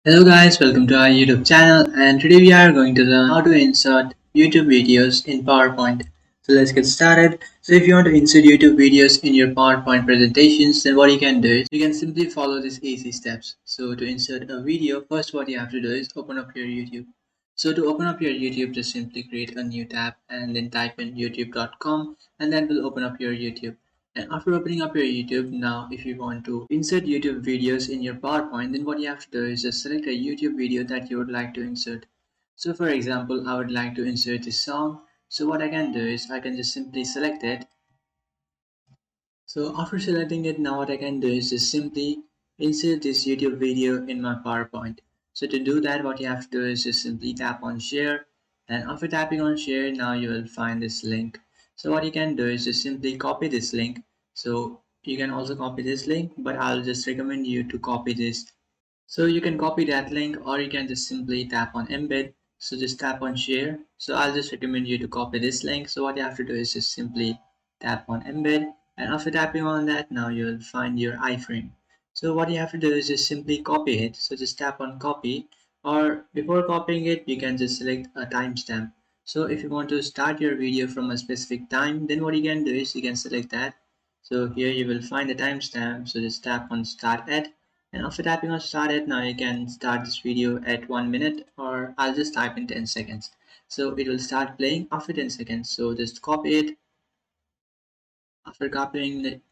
Hello guys, welcome to our YouTube channel, and today we are going to learn how to insert YouTube videos in PowerPoint. So let's get started. So if you want to insert YouTube videos in your PowerPoint presentations, then what you can do is you can simply follow these easy steps. So to insert a video, first what you have to do is open up your YouTube. So to open up your YouTube, just simply create a new tab and then type in youtube.com, and that will open up your YouTube. And after opening up your YouTube, now if you want to insert YouTube videos in your PowerPoint, then what you have to do is just select a YouTube video that you would like to insert. So for example, I would like to insert this song. So what I can do is I can just simply select it. So after selecting it, now what I can do is just simply insert this YouTube video in my PowerPoint. So to do that, what you have to do is just simply tap on share, and after tapping on share, now you will find this link. So what you can do is just simply copy this link. So you can also copy this link, but I'll just recommend you to copy this. So you can copy that link, or you can just simply tap on embed. So just tap on share. So I'll just recommend you to copy this link. So what you have to do is just simply tap on embed, and after tapping on that, now you'll find your iframe. So what you have to do is just simply copy it. So just tap on copy, or before copying it, you can just select a timestamp. So if you want to start your video from a specific time, then what you can do is you can select that. So here you will find the timestamp. So just tap on start at, and after tapping on start it, now you can start this video at 1 minute, or I'll just type in 10 seconds. So it will start playing after 10 seconds. So just copy it. After copying it,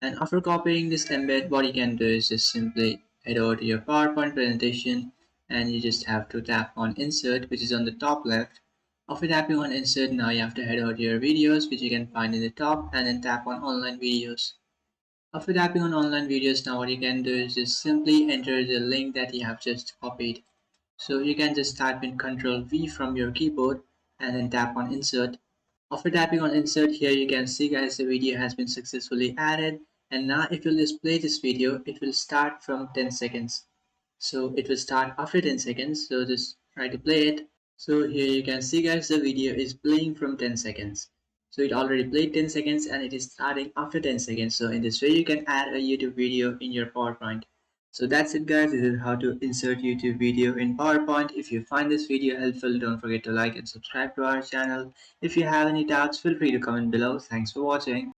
and after copying this embed, what you can do is just simply head over to your PowerPoint presentation, and you just have to tap on insert, which is on the top left. After tapping on insert, now you have to head over to your videos, which you can find in the top, and then tap on online videos. After tapping on online videos, now what you can do is just simply enter the link that you have just copied. So you can just type in Ctrl V from your keyboard and then tap on insert. After tapping on insert, here you can see guys, the video has been successfully added, and now if you just play this video, it will start from 10 seconds. So it will start after 10 seconds. So just try to play it. So here you can see guys, the video is playing from 10 seconds. So it already played 10 seconds and it is starting after 10 seconds. So in this way you can add a YouTube video in your PowerPoint. So that's it guys, this is how to insert YouTube video in PowerPoint. If you find this video helpful, don't forget to like and subscribe to our channel. If you have any doubts, feel free to comment below. Thanks for watching.